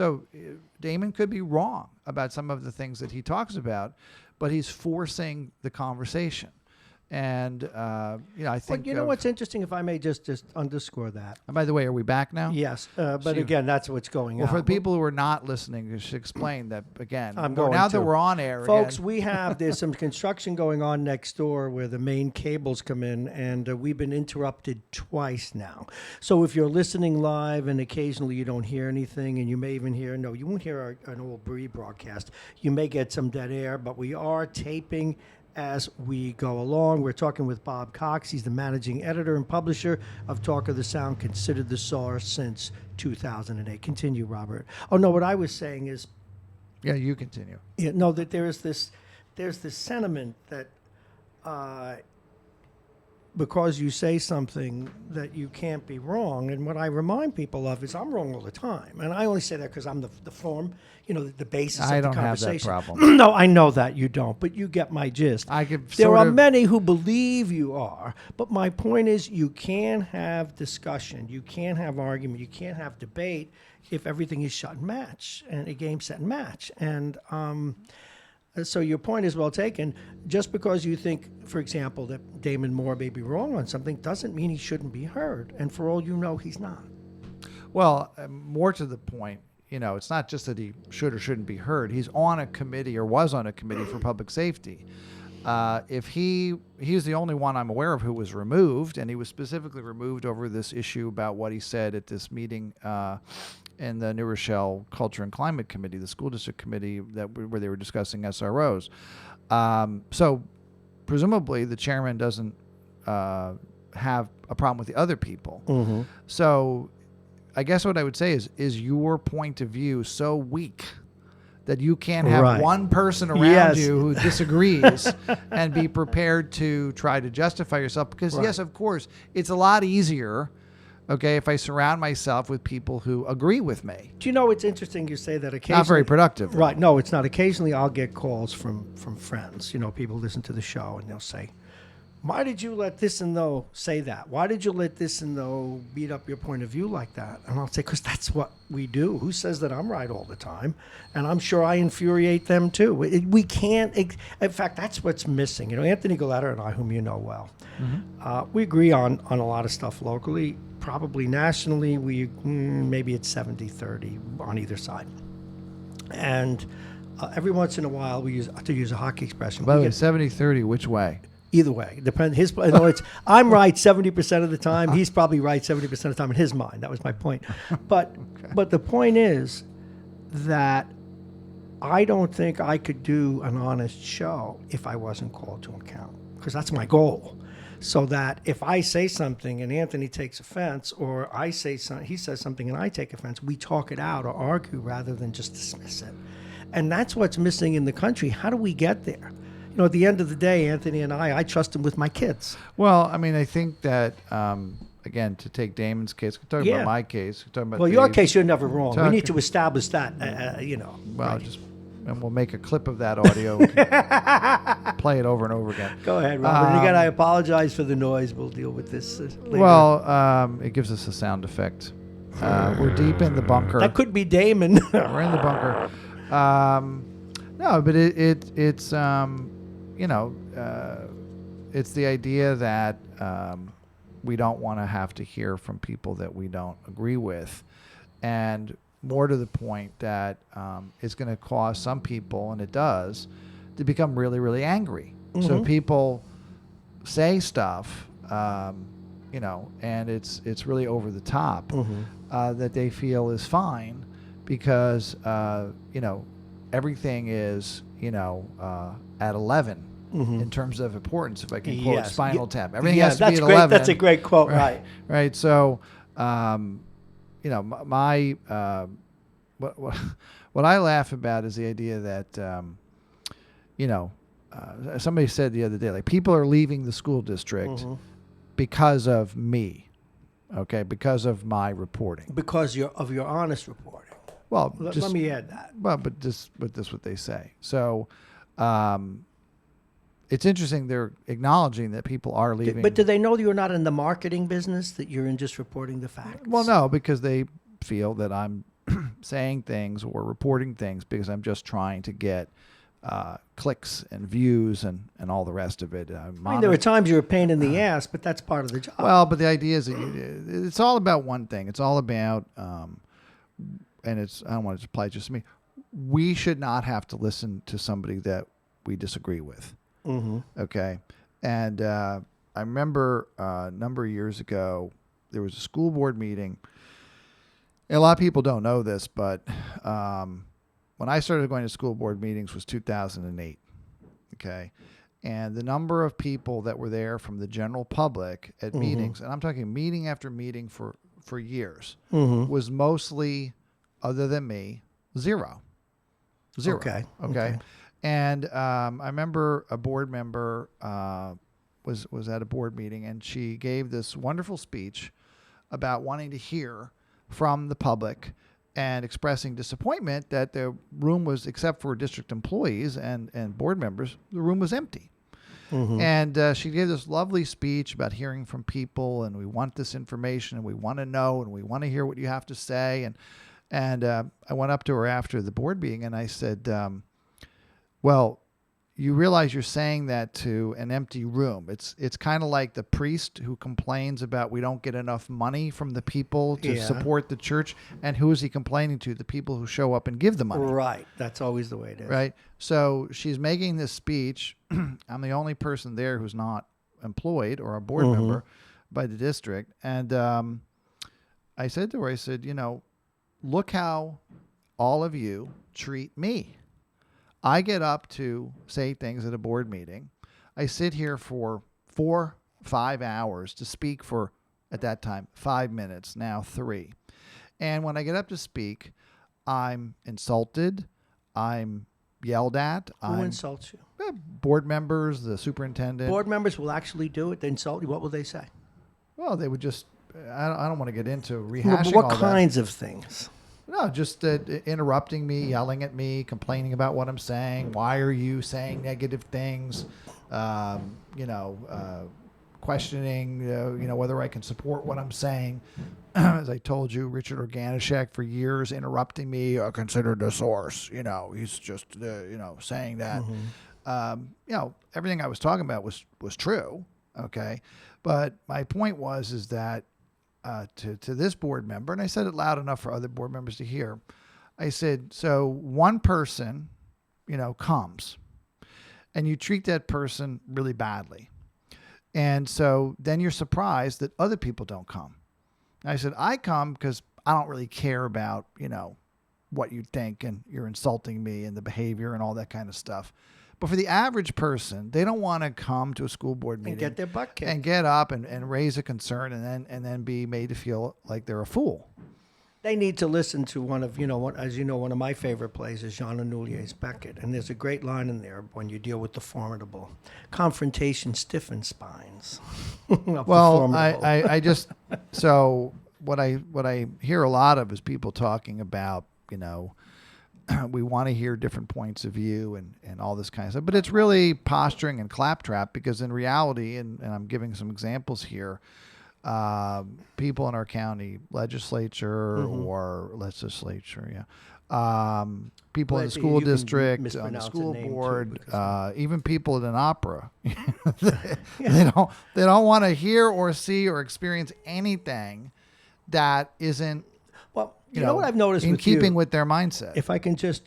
So Damon could be wrong about some of the things that he talks about, but he's forcing the conversation. And, I think... But you know what's interesting, if I may just underscore that? And by the way, are we back now? Yes, but again, that's what's going on. Well, for the people who are not listening, you should explain that, again, now that we're on air Folks, again. there's some construction going on next door where the main cables come in, and we've been interrupted twice now. So if you're listening live and occasionally you don't hear anything, and you may even hear, you won't hear an old rebroadcast. You may get some dead air, but we are taping as we go along. We're talking with Bob Cox. He's the managing editor and publisher of Talk of the Sound, considered the source since 2008. Continue, Robert. Oh, no, what I was saying is... Yeah, you continue. That there's this sentiment that because you say something that you can't be wrong. And what I remind people of is I'm wrong all the time. And I only say that because I'm the form, the basis of the conversation. I don't have that problem. No, I know that you don't, but you get my gist. There are many who believe you are, but my point is you can't have discussion, you can't have argument, you can't have debate if everything is shut and match, and a game, set, and match. And so your point is well taken. Just because you think, for example, that Damon Moore may be wrong on something doesn't mean he shouldn't be heard. And for all you know, he's not. Well, more to the point, it's not just that he should or shouldn't be heard. He's on a committee or was on a committee for public safety. If he's the only one I'm aware of who was removed, and he was specifically removed over this issue about what he said at this meeting in the New Rochelle Culture and Climate Committee, the school district committee where they were discussing SROs. So presumably the chairman doesn't have a problem with the other people. Mm-hmm. So I guess what I would say is your point of view so weak that you can't have one person around you who disagrees and be prepared to try to justify yourself? Because, yes, of course, it's a lot easier, if I surround myself with people who agree with me. Do you know, it's interesting you say that occasionally. Not very productive. Right. No, it's not. Occasionally I'll get calls from friends. People listen to the show and they'll say, why did you let this and though say that? Why did you let this and though beat up your point of view like that? And I'll say, because that's what we do. Who says that I'm right all the time? And I'm sure I infuriate them too. We can't, in fact, that's what's missing. Anthony Galetta and I, whom you know well, we agree on a lot of stuff locally. Probably nationally, maybe it's 70-30 on either side. And every once in a while, we use a hockey expression. By the way, 70-30, which way? Either way, depends. I'm right 70% of the time. He's probably right 70% of the time in his mind. That was my point. But the point is that I don't think I could do an honest show if I wasn't called to account, because that's my goal. So that if I say something and Anthony takes offense, or he says something and I take offense, we talk it out or argue rather than just dismiss it. And that's what's missing in the country. How do we get there? At the end of the day, Anthony and I trust him with my kids. Well, I think that, again, to take Damon's case, we're talking about my case. We're talking about your case, you're never wrong. We need to establish that, Well, and we'll make a clip of that audio and play it over and over again. Go ahead, Robert. And again, I apologize for the noise. We'll deal with this later. Well, it gives us a sound effect. We're deep in the bunker. That could be Damon. We're in the bunker. No, but it's it's the idea that we don't want to have to hear from people that we don't agree with, and more to the point that it's going to cause some people, and it does, to become really, really angry. Mm-hmm. So people say stuff, and it's really over the top, that they feel is fine because everything is at 11. Mm-hmm. In terms of importance, if I can quote Spinal Tap. Everything has to be at 11. That's a great quote, right? Right. So, what I laugh about is the idea that, somebody said the other day, like, people are leaving the school district because of me, because of my reporting. Because of your honest reporting. Well, let me add that. Well, but this what they say. So, it's interesting they're acknowledging that people are leaving. But do they know you're not in the marketing business, that you're in just reporting the facts? Well, no, because they feel that I'm saying things or reporting things because I'm just trying to get clicks and views and all the rest of it. I mean, there were times you were a pain in the ass, but that's part of the job. Well, but the idea is that it's all about one thing. It's all about, and it's, I don't want it to apply just to me. We should not have to listen to somebody that we disagree with. Mm-hmm. Okay. And I remember a number of years ago, there was a school board meeting. And a lot of people don't know this, but when I started going to school board meetings was 2008. Okay. And the number of people that were there from the general public at meetings, and I'm talking meeting after meeting for years, was mostly, other than me, zero. Okay. And I remember a board member was at a board meeting, and she gave this wonderful speech about wanting to hear from the public and expressing disappointment that the room was, except for district employees and board members, the room was empty. And she gave this lovely speech about hearing from people, and we want this information, and we want to know, and we want to hear what you have to say. And I went up to her after the board meeting, and I said, well, you realize you're saying that to an empty room. It's kind of like the priest who complains about we don't get enough money from the people to support the church. And who is he complaining to? The people who show up and give the money. Right. That's always the way it is. Right. So she's making this speech. I'm the only person there who's not employed or a board member by the district. And I said to her, I said, look how all of you treat me. I get up to say things at a board meeting. I sit here for 4-5 hours to speak for, at that time, 5 minutes, now 3. And when I get up to speak, I'm insulted. I'm yelled at. Who insults you? Board members, the superintendent. Board members will actually do it. They insult you. What will they say? Well, they would just, I don't want to get into rehashing But what all kinds of things? No, just interrupting me, yelling at me, complaining about what I'm saying. Why are you saying negative things? Questioning, whether I can support what I'm saying. As I told you, Richard Organishek for years interrupting me. Considered a source. He's just saying that. Everything I was talking about was true. Okay, but my point is that. To this board member, and I said it loud enough for other board members to hear. I said, so one person, comes, and you treat that person really badly. And so then you're surprised that other people don't come. And I said, I come because I don't really care about, what you think, and you're insulting me and the behavior and all that kind of stuff. But for the average person, they don't want to come to a school board meeting and get their butt kicked and get up and raise a concern and then be made to feel like they're a fool. They need to listen to one of one of my favorite plays is Jean Anouilh's Beckett, and there's a great line in there when you deal with the formidable. Confrontation stiffens spines. Well, I just so what I hear a lot of is people talking about we want to hear different points of view and all this kind of stuff. But it's really posturing and claptrap because in reality, and I'm giving some examples here, people in our county legislature or legislature, people in the school district, on the school board, even people at an opera, they don't want to hear or see or experience anything that isn't you know what I've noticed in with keeping you, with their mindset. If I can just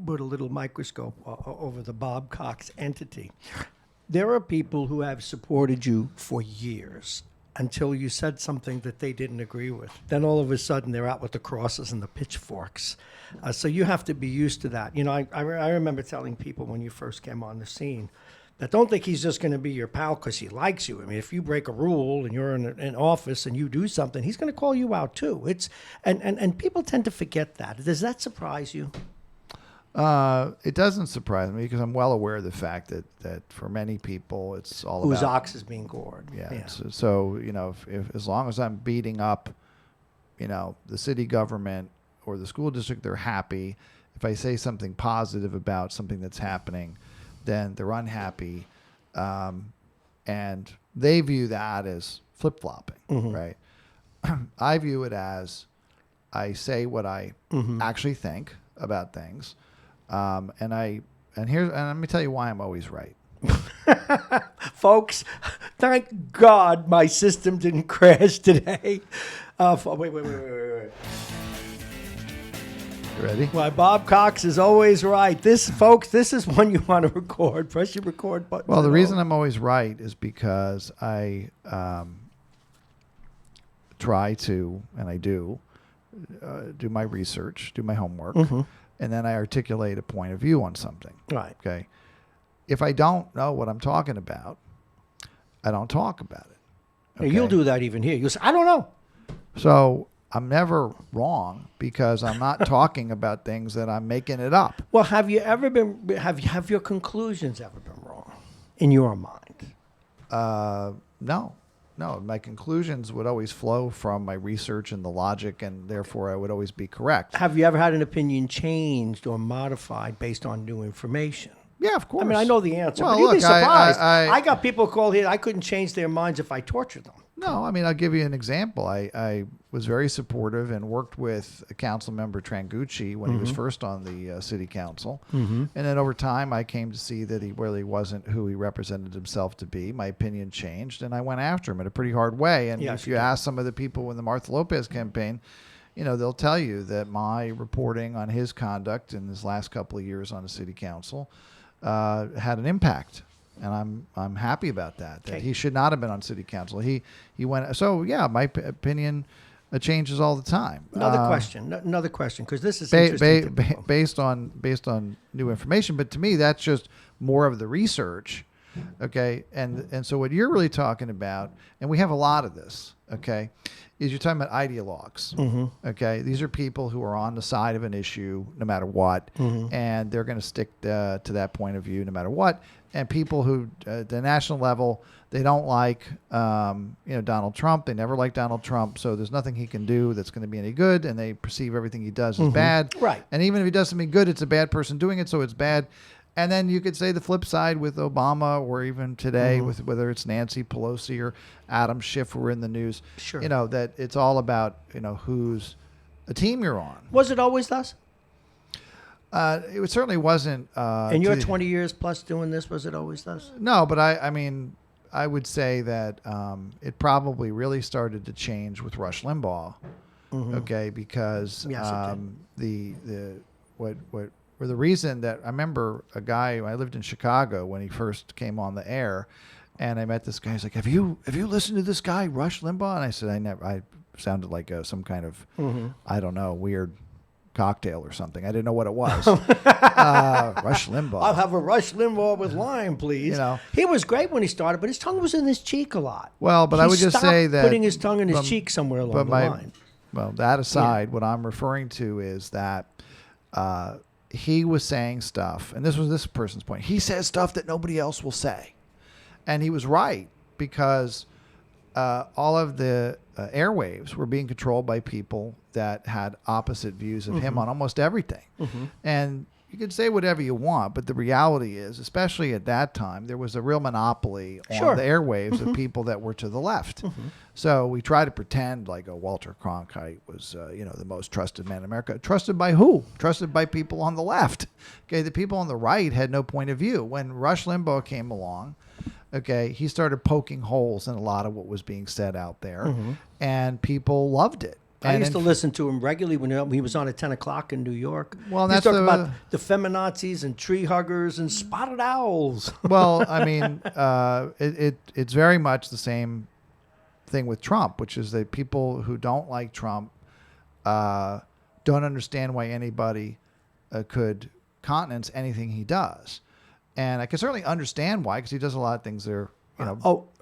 put a little microscope over the Bob Cox entity, there are people who have supported you for years until you said something that they didn't agree with. Then all of a sudden they're out with the crosses and the pitchforks. So you have to be used to that. I remember telling people when you first came on the scene that don't think he's just going to be your pal because he likes you. I mean, if you break a rule and you're in an office and you do something, he's going to call you out too. And people tend to forget that. Does that surprise you? It doesn't surprise me because I'm well aware of the fact that for many people it's all whose about ox is being gored. Yeah. So if as long as I'm beating up, the city government or the school district, they're happy. If I say something positive about something that's happening, then they're unhappy, and they view that as flip-flopping, right? I view it as I say what I actually think about things, and let me tell you why I'm always right. Folks, thank God my system didn't crash today. Wait. You ready? Why Bob Cox is always right. This is one you want to record. Press your record button. Well, the reason I'm always right is because I try to, and I do my research, do my homework, and then I articulate a point of view on something. Right. Okay. If I don't know what I'm talking about, I don't talk about it. Okay? You'll do that even here. You'll say, I don't know. So I'm never wrong because I'm not talking about things that I'm making it up. Well, have your conclusions ever been wrong in your mind? No. My conclusions would always flow from my research and the logic, and therefore I would always be correct. Have you ever had an opinion changed or modified based on new information? Yeah, of course. I mean, I know the answer, Well, but you'd be look, surprised. I I got people call here. I couldn't change their minds if I tortured them. No, I mean, I'll give you an example. I was very supportive and worked with council member Trangucci when he was first on the city council. And then over time, I came to see that he really wasn't who he represented himself to be. My opinion changed, and I went after him in a pretty hard way. And Yes, if you ask some of the people in the Martha Lopez campaign, they'll tell you that my reporting on his conduct in his last couple of years on the city council had an impact. And I'm happy about that. That he should not have been on city council. He went. So yeah, my opinion changes all the time. Another question, because this is interesting. Based on new information. But to me, that's just more of the research. Okay, and so what you're really talking about, and we have a lot of this. Okay, is you're talking about ideologues. Okay, these are people who are on the side of an issue no matter what, and they're going to stick to that point of view no matter what. And people who, at the national level, they don't like, Donald Trump. They never like Donald Trump. So there's nothing he can do that's going to be any good. And they perceive everything he does as bad. Right. And even if he does something good, it's a bad person doing it. So it's bad. And then you could say the flip side with Obama, or even today with whether it's Nancy Pelosi or Adam Schiff who are in the news. Sure. That it's all about, who's a team you're on. Was it always thus? It certainly wasn't. In your 20 years plus doing this, was it always thus? No, but I mean, I would say that it probably really started to change with Rush Limbaugh. Okay, because the reason that I remember a guy, I lived in Chicago when he first came on the air, and I met this guy. He's like, "Have you listened to this guy, Rush Limbaugh?" And I said, "I never." I sounded like some kind of I don't know, weird cocktail or something. I didn't know what it was. Rush Limbaugh. I'll have a Rush Limbaugh with lime, please. He was great when he started, but his tongue was in his cheek a lot. Well, but I would just say that putting his tongue in his cheek somewhere along the line. Well, that aside, what I'm referring to is that he was saying stuff, and this was this person's point. He says stuff that nobody else will say, and he was right because all of the airwaves were being controlled by people that had opposite views of him on almost everything. And you can say whatever you want, but the reality is, especially at that time, there was a real monopoly on the airwaves of people that were to the left. So we try to pretend like Walter Cronkite was, the most trusted man in America. Trusted by who? Trusted by people on the left. Okay, the people on the right had no point of view. When Rush Limbaugh came along, okay, he started poking holes in a lot of what was being said out there, and people loved it. I used to listen to him regularly when he was on at 10 o'clock in New York. Well, he talked about the feminazis and tree huggers and spotted owls. Well, I mean, it's very much the same thing with Trump, which is that people who don't like Trump don't understand why anybody could countenance anything he does. And I can certainly understand why, because he does a lot of things that are, you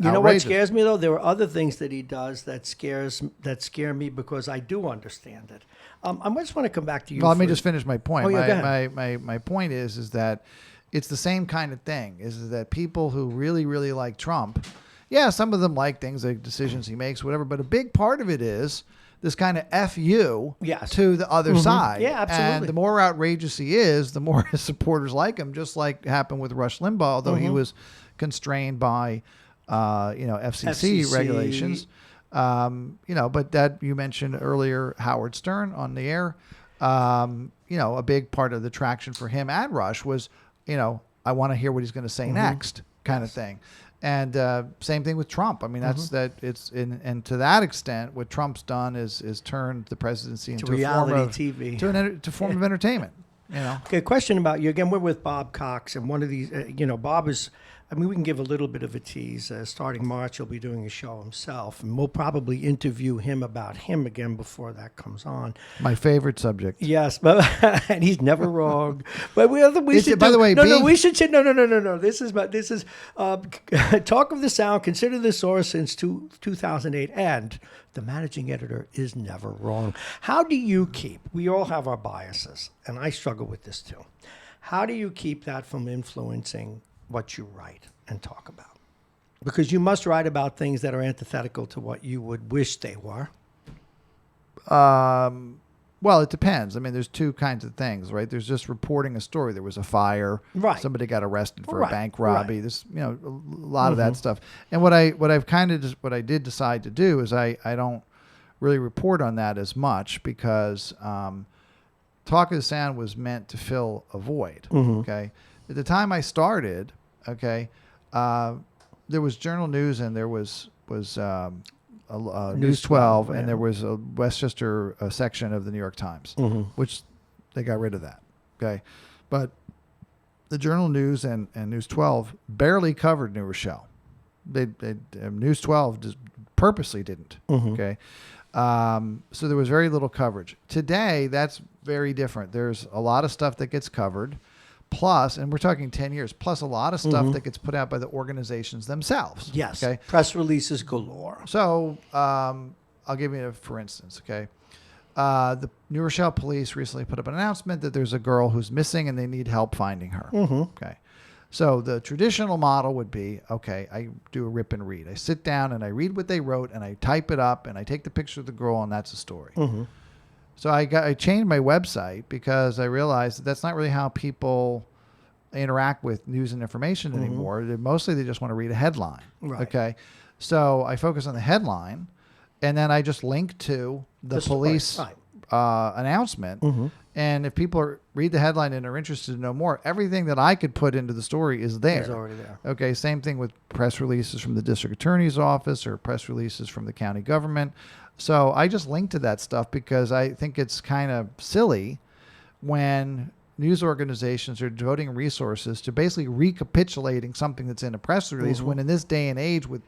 know what scares me though? There are other things that he does that scare me because I do understand it. I just want to come back to you. Well, let me just finish my point. Oh, yeah, go ahead. My point is that it's the same kind of thing. Is that people who really, really like Trump, yeah, some of them like things like decisions he makes, whatever. But a big part of it is this kind of F you to the other side. Yeah, absolutely. And the more outrageous he is, the more his supporters like him, just like happened with Rush Limbaugh, although he was constrained by, FCC regulations. But that you mentioned earlier, Howard Stern on the air. A big part of the traction for him and Rush was, I want to hear what he's going to say next, kind of thing. And same thing with Trump. I mean, that's that. It's and to that extent, what Trump's done is turned the presidency into reality a form of TV, to a form of entertainment. Okay, question about you again. We're with Bob Cox, and one of these, Bob is. I mean, we can give a little bit of a tease. Starting March, he'll be doing a show himself, and we'll probably interview him about him again before that comes on. My favorite subject. Yes, but and he's never wrong. But we should. By the way, we should. No. This is Talk of the Sound. Consider the source since 2008, and the managing editor is never wrong. How do you keep? We all have our biases, and I struggle with this too. How do you keep that from influencing what you write and talk about? Because you must write about things that are antithetical to what you would wish they were. Well, it depends. I mean, there's two kinds of things, right? There's just reporting a story. There was a fire. Right. Somebody got arrested for a bank robbery. Right. This, a lot of that stuff. And what I did decide to do is I don't really report on that as much because Talk of the Sound was meant to fill a void. Okay. At the time I started, there was Journal News and there was News 12, and there was a Westchester section of the New York Times, which they got rid of that. Okay, but the Journal News and News 12 barely covered New Rochelle. They News 12 just purposely didn't. Okay, so there was very little coverage. Today, that's very different. There's a lot of stuff that gets covered. Plus, and we're talking 10 years, plus a lot of stuff that gets put out by the organizations themselves. Yes. Okay. Press releases galore. So I'll give you for instance, okay. The New Rochelle police recently put up an announcement that there's a girl who's missing and they need help finding her. Okay. So the traditional model would be, okay, I do a rip and read. I sit down and I read what they wrote and I type it up and I take the picture of the girl and that's a story. So I changed my website because I realized that that's not really how people interact with news and information anymore. Mostly they just want to read a headline. Right. Okay. So I focus on the headline and then I just link to the police announcement. And if people read the headline and are interested to know more, everything that I could put into the story is there. It's already there. Okay. Same thing with press releases from the district attorney's office or press releases from the county government. So I just link to that stuff because I think it's kind of silly when news organizations are devoting resources to basically recapitulating something that's in a press release when in this day and age with,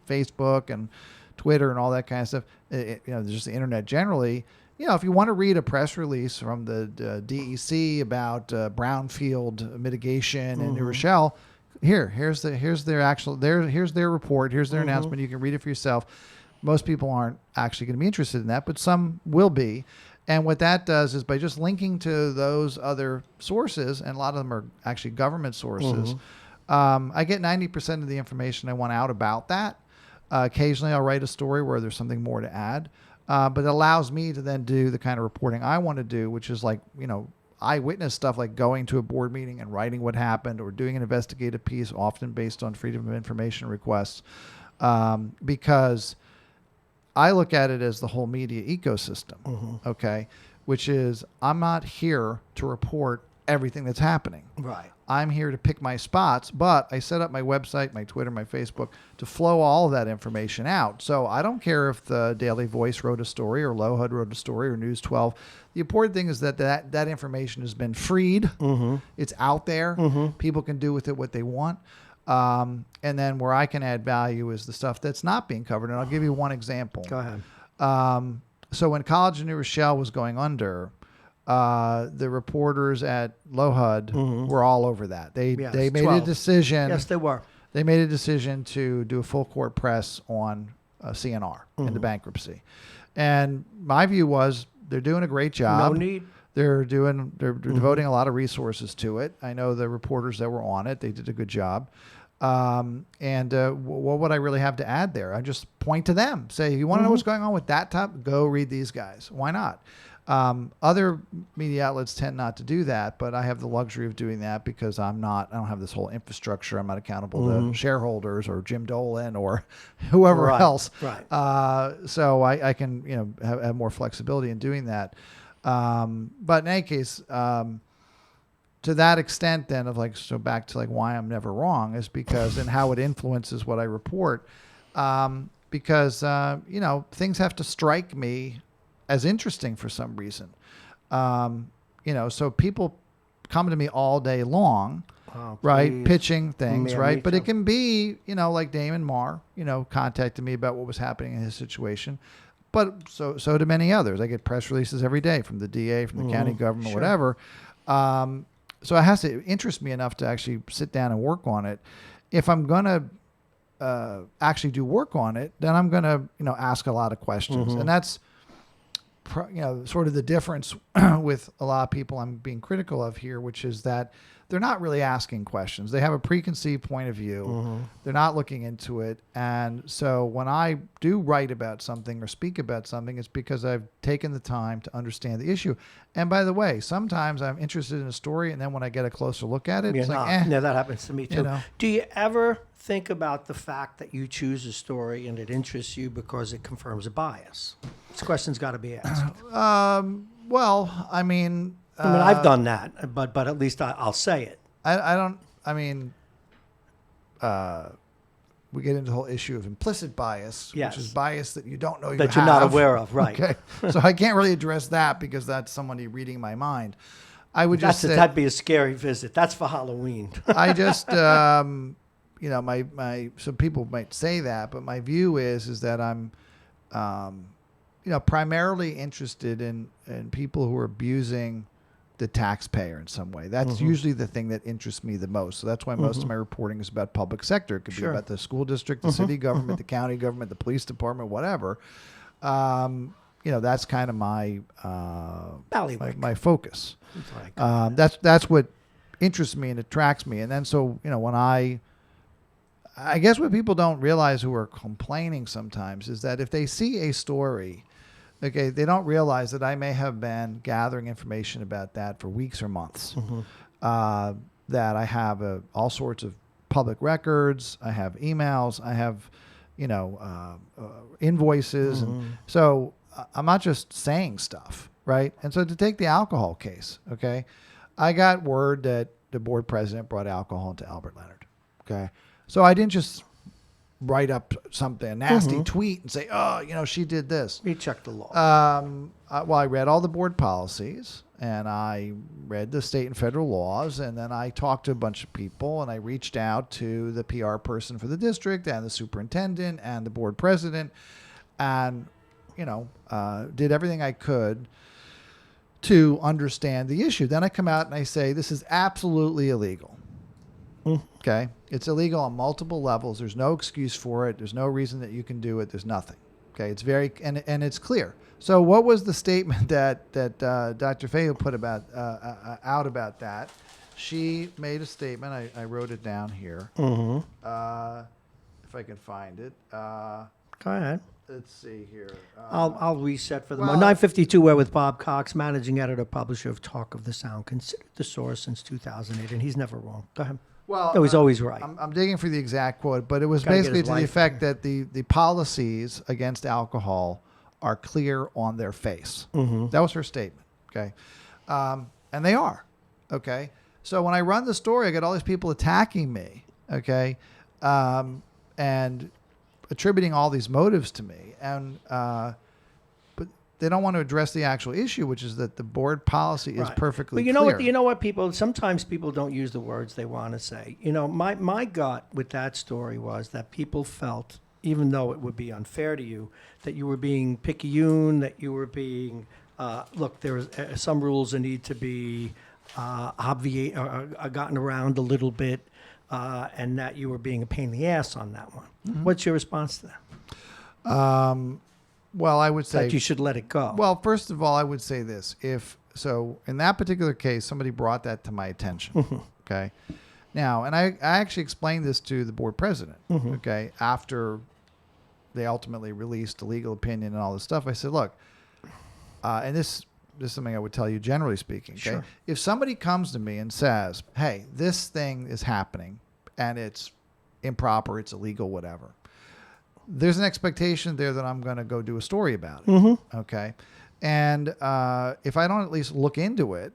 Facebook and Twitter and all that kind of stuff, just the internet generally, if you want to read a press release from the DEC about brownfield mitigation in New Rochelle, here's their report, here's their announcement. You can read it for yourself. Most people aren't actually going to be interested in that, but some will be. And what that does is by just linking to those other sources, and a lot of them are actually government sources, I get 90% of the information I want out about that. Occasionally I'll write a story where there's something more to add, but it allows me to then do the kind of reporting I want to do, which is like, eyewitness stuff like going to a board meeting and writing what happened or doing an investigative piece, often based on freedom of information requests, because I look at it as the whole media ecosystem, okay, which is I'm not here to report everything that's happening. Right. I'm here to pick my spots, but I set up my website, my Twitter, my Facebook to flow all of that information out. So I don't care if the Daily Voice wrote a story or Lowhood wrote a story or News 12. The important thing is that information has been freed. It's out there. People can do with it what they want. And then where I can add value is the stuff that's not being covered. And I'll give you one example. Go ahead. So when College of New Rochelle was going under, the reporters at Lowhood were all over that. They made 12. A decision. Yes, they were. They made a decision to do a full court press on CNR in the bankruptcy. And my view was they're doing a great job. No need. They're devoting a lot of resources to it. I know the reporters that were on it, they did a good job. What would I really have to add there? I just point to them. Say, if you want to know what's going on with that top, go read these guys. Why not? Other media outlets tend not to do that, but I have the luxury of doing that because I don't have this whole infrastructure. I'm not accountable to shareholders or Jim Dolan or whoever else. Right. So I can, have more flexibility in doing that. But in any case, to that extent then of so back to why I'm never wrong is because and how it influences what I report. Because, things have to strike me as interesting for some reason. So people come to me all day long, right? Pitching things, right? But it can be, like Damon Marr, contacted me about what was happening in his situation. But so do many others. I get press releases every day from the DA, from the county government, whatever. So it has to interest me enough to actually sit down and work on it. If I'm going to actually do work on it, then I'm going to, ask a lot of questions. And that's, sort of the difference with a lot of people I'm being critical of here, which is that they're not really asking questions. They have a preconceived point of view. They're not looking into it. And so when I do write about something or speak about something, it's because I've taken the time to understand the issue. And by the way, sometimes I'm interested in a story, and then when I get a closer look at it, it's Yeah, that happens to me too. know? Do you ever think about the fact that you choose a story and it interests you because it confirms a bias? This question's got to be asked. Well, I mean, I've done that, but at least I'll say it. We get into the whole issue of implicit bias, Yes. which is bias that you don't know you That you're have. not aware of, right? Okay, so I can't really address that because that's somebody reading my mind. I would just say That'd be a scary visit. That's for Halloween. I just, my so people might say that, but my view is that I'm, primarily interested in people who are abusing the taxpayer in some way. That's usually the thing that interests me the most. So that's why most of my reporting is about public sector. It could be about the school district, the city government, the county government, the police department, whatever. That's kind of my my focus. That's what interests me and attracts me. And then so when I guess what people don't realize who are complaining sometimes is that if they see a story, okay, they don't realize that I may have been gathering information about that for weeks or months. That I have all sorts of public records. I have emails. I have, invoices. And so I'm not just saying stuff, right? And so to take the alcohol case, okay, I got word that the board president brought alcohol into Albert Leonard, okay? So I didn't just write up something, a nasty tweet and say, she did this. You checked the law. I read all the board policies and I read the state and federal laws, and then I talked to a bunch of people, and I reached out to the PR person for the district and the superintendent and the board president, and did everything I could to understand the issue. Then I come out and I say, this is absolutely illegal. Okay. It's illegal on multiple levels. There's no excuse for it. There's no reason that you can do it. There's nothing. Okay. It's very, and it's clear. So what was the statement that Dr. Fagos put out about that? She made a statement. I wrote it down here. If I can find it. Go ahead. Let's see here. I'll reset for the moment. 952 Where with Bob Cox, managing editor, publisher of Talk of the Sound, considered the source since 2008, and he's never wrong. Go ahead. Well, no, he's always right. I'm digging for the exact quote, but it was Gotta basically get his to the life effect that the policies against alcohol are clear on their face. That was her statement. Okay. And they are. Okay. So when I run the story, I get all these people attacking me. Okay. And attributing all these motives to me. And, but they don't want to address the actual issue, which is that the board policy is perfectly clear. But you know what, sometimes people don't use the words they want to say. My gut with that story was that people felt, even though it would be unfair to you, that you were being picayune, that you were being, look, there are some rules that need to be gotten around a little bit, and that you were being a pain in the ass on that one. What's your response to that? Well, I would say that you should let it go. Well, first of all, I would say this. So in that particular case, somebody brought that to my attention. Okay. Now, and I actually explained this to the board president. Okay. After they ultimately released the legal opinion and all this stuff, I said, look, and this this is something I would tell you generally speaking. Okay? Sure. If somebody comes to me and says, hey, this thing is happening and it's improper, it's illegal, whatever, there's an expectation there that I'm going to go do a story about it. Mm-hmm. Okay. And if I don't at least look into it,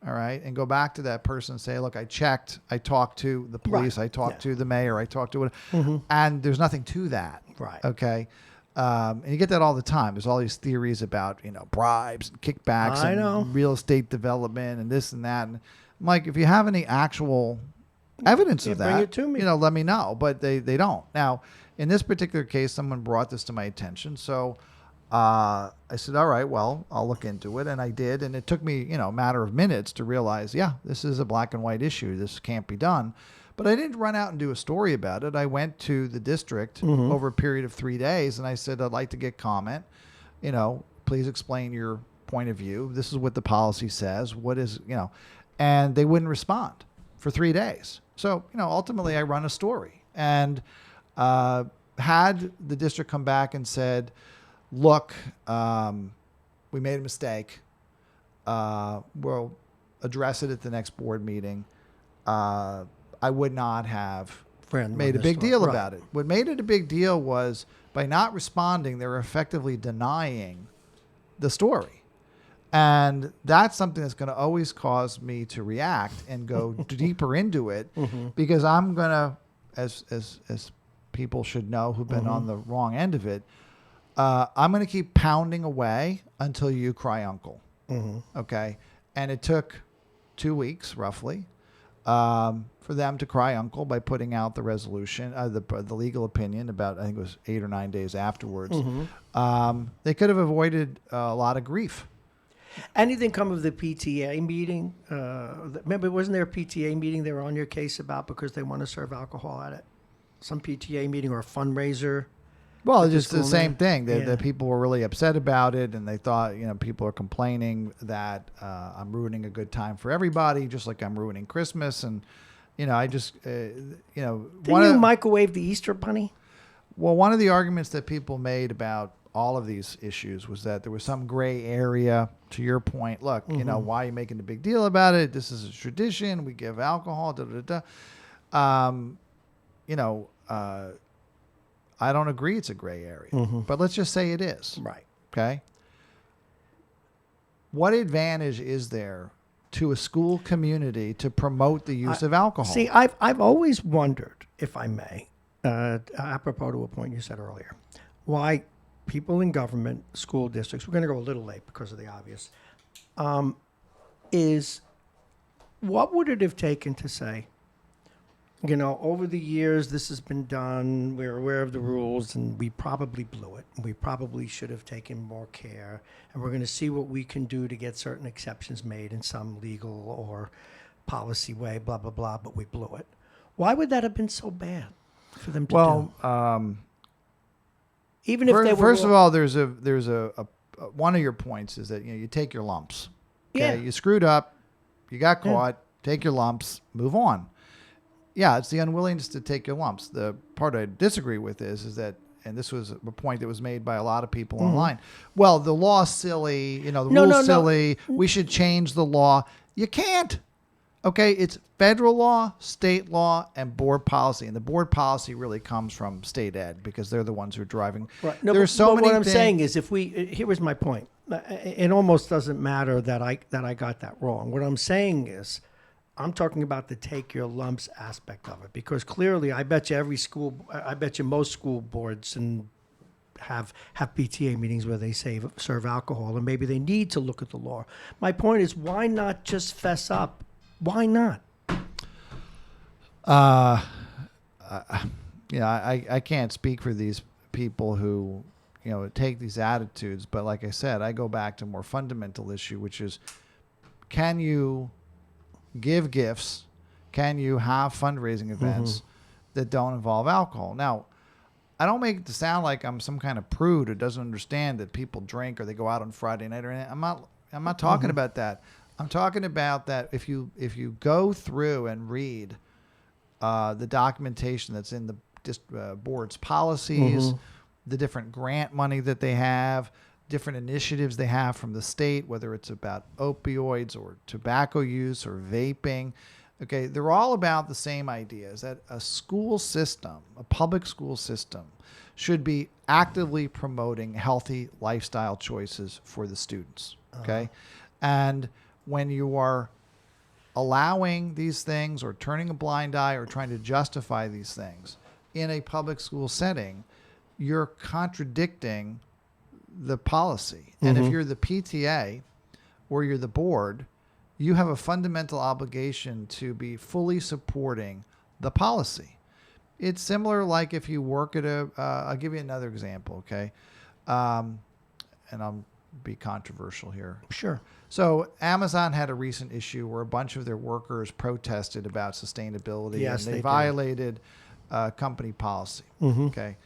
all right, and go back to that person and say, look, I checked, I talked to the police, Right. I talked Yeah. to the mayor, I talked to it, Mm-hmm. and there's nothing to that. Right. Okay. And you get that all the time. There's all these theories about, bribes and kickbacks I and know. real estate development and this and that. And I'm like, if you have any actual evidence of bring that, it to me. let me know. But they don't. Now, in this particular case, someone brought this to my attention. So I said, all right, well, I'll look into it. And I did. And it took me, a matter of minutes to realize, yeah, this is a black and white issue. This can't be done. But I didn't run out and do a story about it. I went to the district over a period of 3 days. And I said, I'd like to get comment. Please explain your point of view. This is what the policy says. What is, and they wouldn't respond for 3 days. So, ultimately I run a story and had the district come back and said, look, we made a mistake. We'll address it at the next board meeting. I would not have made a big deal about it. What made it a big deal was by not responding, they were effectively denying the story. And that's something that's going to always cause me to react and go deeper into it because I'm going to, as people should know who've been on the wrong end of it, I'm going to keep pounding away until you cry uncle. Okay. And it took 2 weeks roughly for them to cry uncle by putting out the resolution, the legal opinion about, I think it was 8 or 9 days afterwards. They could have avoided a lot of grief. Anything come of the PTA meeting? Remember, wasn't there a PTA meeting they were on your case about because they want to serve alcohol at it? Some PTA meeting or a fundraiser? Well, it's just the same thing. Yeah. That people were really upset about it, and they thought, people are complaining that I'm ruining a good time for everybody, just like I'm ruining Christmas. And, I just, Didn't you microwave the Easter bunny? Well, one of the arguments that people made about all of these issues was that there was some gray area. To your point, look, why are you making a big deal about it? This is a tradition. We give alcohol. I don't agree it's a gray area, but let's just say it is. Right. Okay. What advantage is there to a school community to promote the use of alcohol? See, I've always wondered, if I may, apropos to a point you said earlier, why people in government, school districts, we're going to go a little late because of the obvious, is what would it have taken to say, over the years, this has been done. We're aware of the rules, and we probably blew it. We probably should have taken more care, and we're going to see what we can do to get certain exceptions made in some legal or policy way, blah, blah, blah, but we blew it. Why would that have been so bad for them to do? Even if they were... First of all, there's a one of your points is that, you take your lumps. Okay? Yeah. You screwed up. You got caught. Take your lumps. Move on. Yeah, it's the unwillingness to take your lumps. The part I disagree with is that, and this was a point that was made by a lot of people online. Well, the law's silly, the rule's silly. We should change the law. You can't. Okay, it's federal law, state law, and board policy. And the board policy really comes from state ed because they're the ones who are driving. Right. No, There's so many what I'm things. saying is, here was my point. It almost doesn't matter that I got that wrong. What I'm saying is, I'm talking about the take your lumps aspect of it, because clearly I bet you most school boards and have PTA meetings where they serve alcohol, and maybe they need to look at the law. My point is, why not just fess up? Why not? I can't speak for these people who, take these attitudes, but like I said, I go back to a more fundamental issue, which is, can you give gifts? Can you have fundraising events that don't involve alcohol? Now, I don't make it to sound like I'm some kind of prude who doesn't understand that people drink or they go out on Friday night or anything. I'm not talking about that. I'm talking about that if you go through and read the documentation that's in the board's policies, the different grant money that they have, different initiatives they have from the state, whether it's about opioids or tobacco use or vaping. Okay, they're all about the same ideas that a school system, a public school system, should be actively promoting healthy lifestyle choices for the students. Okay, and when you are allowing these things or turning a blind eye or trying to justify these things in a public school setting, you're contradicting the policy. And if you're the PTA or you're the board, you have a fundamental obligation to be fully supporting the policy. It's similar like if you work at I'll give you another example, okay? And I'll be controversial here. Sure. So Amazon had a recent issue where a bunch of their workers protested about sustainability, Yes, and they did. violated company policy. Okay.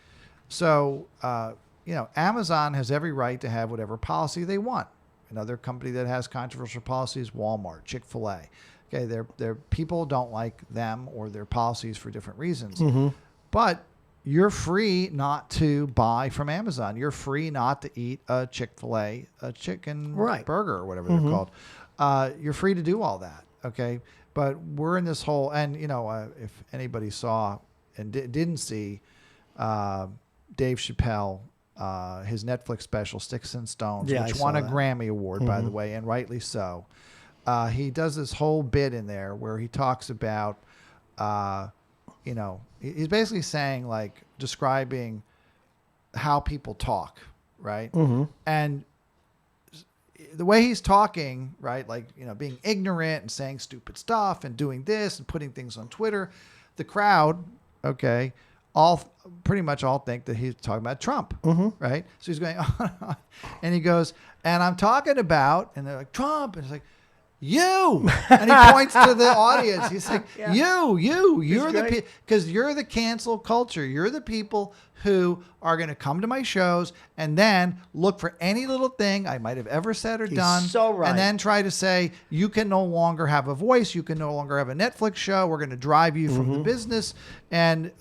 So, Amazon has every right to have whatever policy they want. Another company that has controversial policies, Walmart, ChickFilA. Okay, their people don't like them or their policies for different reasons. But you're free not to buy from Amazon. You're free not to eat a ChickFilA, a chicken burger or whatever they're called. You're free to do all that, okay? But we're in this whole, and if anybody saw and didn't see Dave Chappelle, his Netflix special, Sticks and Stones, which won a Grammy Award, by the way, and rightly so. He does this whole bit in there where he talks about, he's basically saying, like, describing how people talk, right? And the way he's talking, right, like, being ignorant and saying stupid stuff and doing this and putting things on Twitter, the crowd, okay, pretty much all think that he's talking about Trump, right? So he's going on, and he goes, and I'm talking about, and they're like, Trump, and it's like, you, and he points to the audience. He's like, you're the because you're the cancel culture. You're the people who are going to come to my shows and then look for any little thing I might have ever said or done, so right. and then try to say you can no longer have a voice. You can no longer have a Netflix show. We're going to drive you from the business, and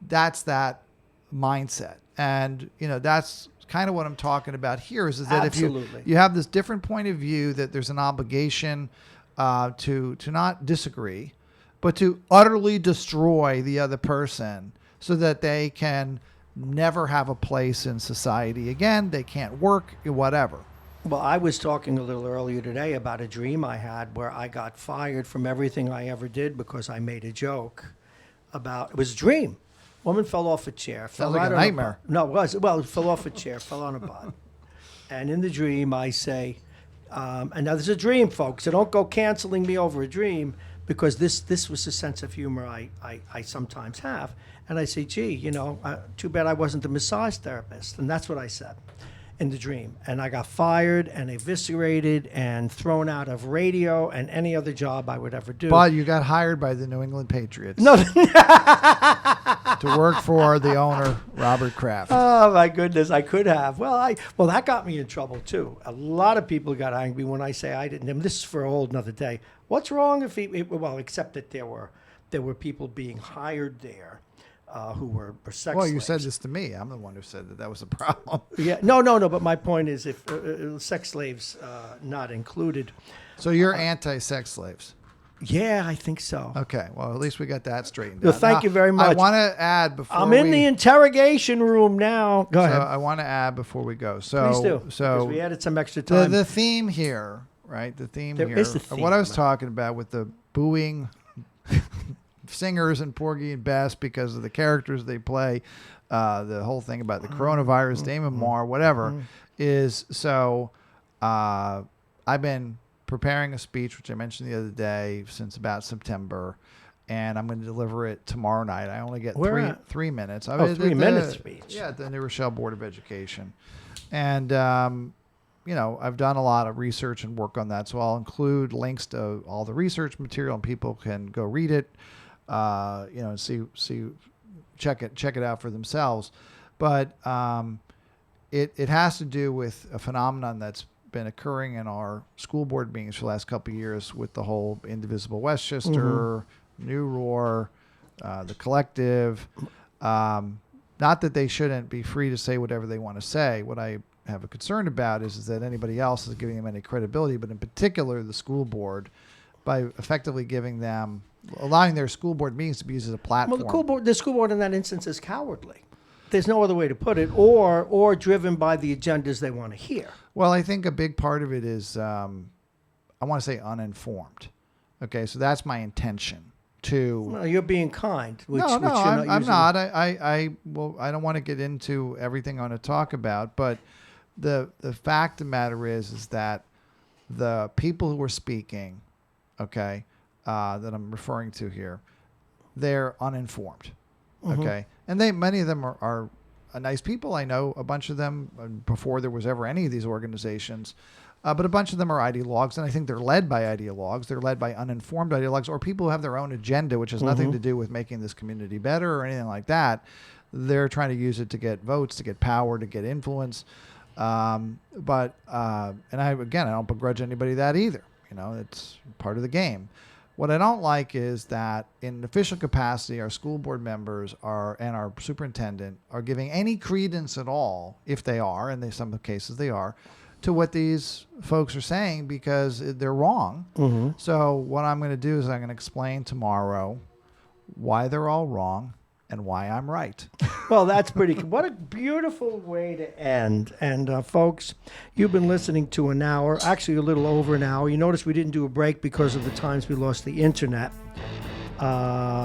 that's that mindset. And that's kind of what I'm talking about here is that Absolutely. if you have this different point of view, that there's an obligation to not disagree, but to utterly destroy the other person so that they can never have a place in society again. They can't work, whatever. Well, I was talking a little earlier today about a dream I had where I got fired from everything I ever did because I made a joke about, it was a dream. Woman fell off a chair. Sounds like a nightmare. No, it was. Well, it fell off a chair, fell on a butt. And in the dream, I say, and now there's a dream, folks, so don't go canceling me over a dream, because this was a sense of humor I sometimes have. And I say, gee, too bad I wasn't the massage therapist. And that's what I said in the dream. And I got fired and eviscerated and thrown out of radio and any other job I would ever do. But you got hired by the New England Patriots. No. To work for the owner, Robert Kraft. Oh my goodness, I could have. Well, that got me in trouble too. A lot of people got angry when I say I didn't. And this is for a whole another day. What's wrong if except that there were people being hired there who were sex Well, you slaves. said this to me. I'm the one who said that was a problem. Yeah, no. But my point is, if sex slaves not included. So you're anti-sex slaves. Yeah, I think so. Okay, well, at least we got that straightened Well, out. thank you very much. I want to add before I'm in the interrogation room now. Go ahead. I want to add before we go. So, Please do. So because we added some extra time. the theme here, right? The theme There here. is a theme, what I was right? talking about with the booing singers and Porgy and Bess because of the characters they play, the whole thing about the coronavirus, Damon Moore, whatever, is so. I've been preparing a speech, which I mentioned the other day, since about September, and I'm going to deliver it tomorrow night. I only get three minutes. 3 minute speech. Yeah, at the New Rochelle Board of Education. And, I've done a lot of research and work on that, so I'll include links to all the research material, and people can go read it, and check it out for themselves. But it has to do with a phenomenon that's been occurring in our school board meetings for the last couple of years with the whole Indivisible Westchester, New Roar, the collective. Not that they shouldn't be free to say whatever they want to say. What I have a concern about is that anybody else is giving them any credibility, but in particular the school board, by effectively allowing their school board meetings to be used as a platform. Well, the school board in that instance is cowardly. There's no other way to put it, or driven by the agendas they want to hear. Well, I think a big part of it is, I want to say uninformed. Okay, so that's my intention. Well, you're being kind. I'm not. I don't want to get into everything I want to talk about, but the fact of the matter is that the people who are speaking, okay, that I'm referring to here, they're uninformed. Okay, and many of them are nice people. I know a bunch of them before there was ever any of these organizations, but a bunch of them are ideologues, and I think they're led by ideologues. They're led by uninformed ideologues or people who have their own agenda, which has nothing to do with making this community better or anything like that. They're trying to use it to get votes, to get power, to get influence. And I don't begrudge anybody that either. It's part of the game. What I don't like is that in official capacity, our school board members and our superintendent are giving any credence at all, if they are, and in some cases they are, to what these folks are saying because they're wrong. So what I'm going to do is I'm going to explain tomorrow why they're all wrong and why I'm right. Well, that's pretty cool. What a beautiful way to end. And folks, you've been listening to an hour, actually a little over an hour. You notice we didn't do a break because of the times we lost the internet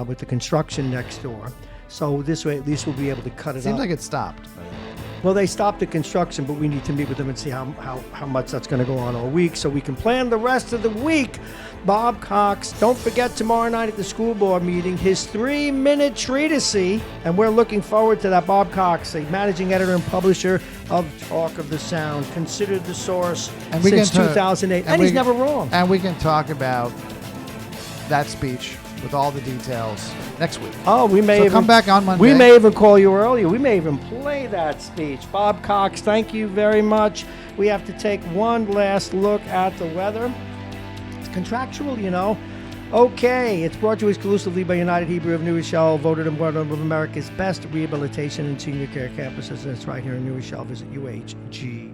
with the construction next door. So this way, at least we'll be able to cut it up. Seems like it stopped. Well, they stopped the construction, but we need to meet with them and see how much that's going to go on all week so we can plan the rest of the week. Bob Cox, don't forget tomorrow night at the school board meeting, his 3-minute treatise, and we're looking forward to that. Bob Cox, a managing editor and publisher of Talk of the Sound, considered the source since 2008, and he's never wrong. And we can talk about that speech with all the details next week. Oh, we may come back on Monday. We may even call you earlier. We may even play that speech. Bob Cox, thank you very much. We have to take one last look at the weather. It's contractual, Okay, it's brought to you exclusively by United Hebrew of New Rochelle, voted one of America's best rehabilitation and senior care campuses. And it's right here in New Rochelle. Visit uhgc.com.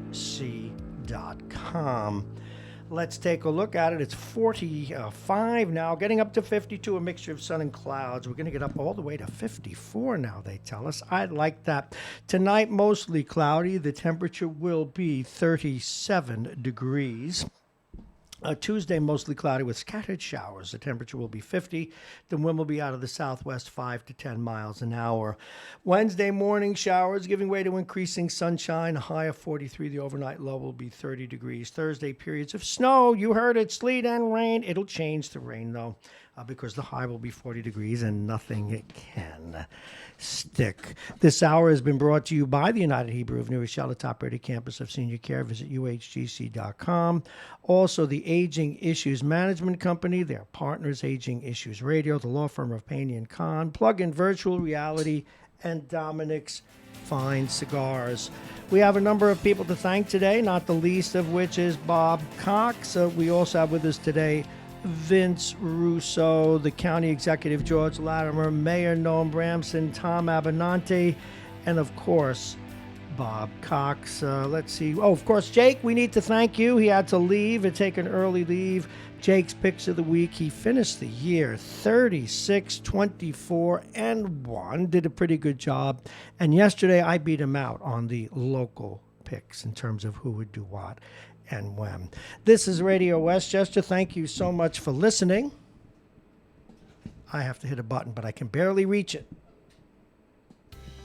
Let's take a look at it. It's 45 now, getting up to 52, a mixture of sun and clouds. We're going to get up all the way to 54 now, they tell us. I like that. Tonight, mostly cloudy. The temperature will be 37 degrees. Tuesday, mostly cloudy with scattered showers. The temperature will be 50. The wind will be out of the southwest 5 to 10 miles an hour. Wednesday morning showers giving way to increasing sunshine. A high of 43. The overnight low will be 30 degrees. Thursday, periods of snow. You heard it, sleet and rain. It'll change to rain, though, because the high will be 40 degrees and nothing can stick. This hour has been brought to you by the United Hebrew of New Rochelle, the top-rated campus of senior care. Visit uhgc.com. Also, the Aging Issues Management Company, their partners, Aging Issues Radio, the law firm of Payne & Kahn, Plug-in Virtual Reality, and Dominic's Fine Cigars. We have a number of people to thank today, not the least of which is Bob Cox. We also have with us today Vince Russo, the county executive George Latimer, Mayor Noam Bramson, Tom Abenante, and of course, Bob Cox. Let's see. Oh, of course, Jake, we need to thank you. He had to leave and take an early leave. Jake's picks of the week. He finished the year 36, 24, and 1. Did a pretty good job. And yesterday, I beat him out on the local picks in terms of who would do what and when. This is Radio Westchester. Thank you so much for listening. I have to hit a button, but I can barely reach it.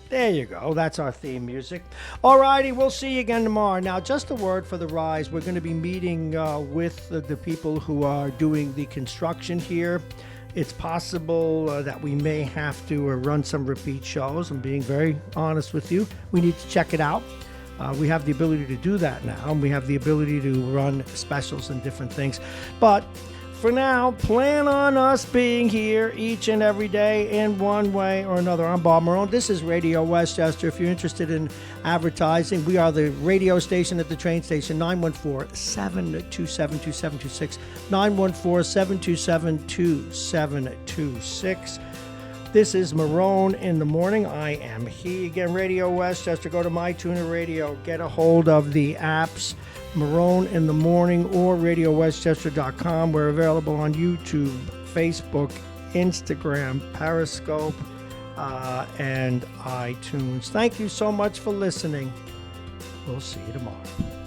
There you go. That's our theme music. All righty, we'll see you again tomorrow. Now, just a word for the Rise. We're going to be meeting with the people who are doing the construction here. It's possible that we may have to run some repeat shows. I'm being very honest with you. We need to check it out. We have the ability to do that now, and we have the ability to run specials and different things. But for now, plan on us being here each and every day in one way or another. I'm Bob Marrone. This is Radio Westchester. If you're interested in advertising, we are the radio station at the train station, 914-727-2726, 914-727-2726. This is Marrone in the Morning. I am he again, Radio Westchester. Go to MyTuner Radio. Get a hold of the apps, Marrone in the Morning or RadioWestchester.com. We're available on YouTube, Facebook, Instagram, Periscope, and iTunes. Thank you so much for listening. We'll see you tomorrow.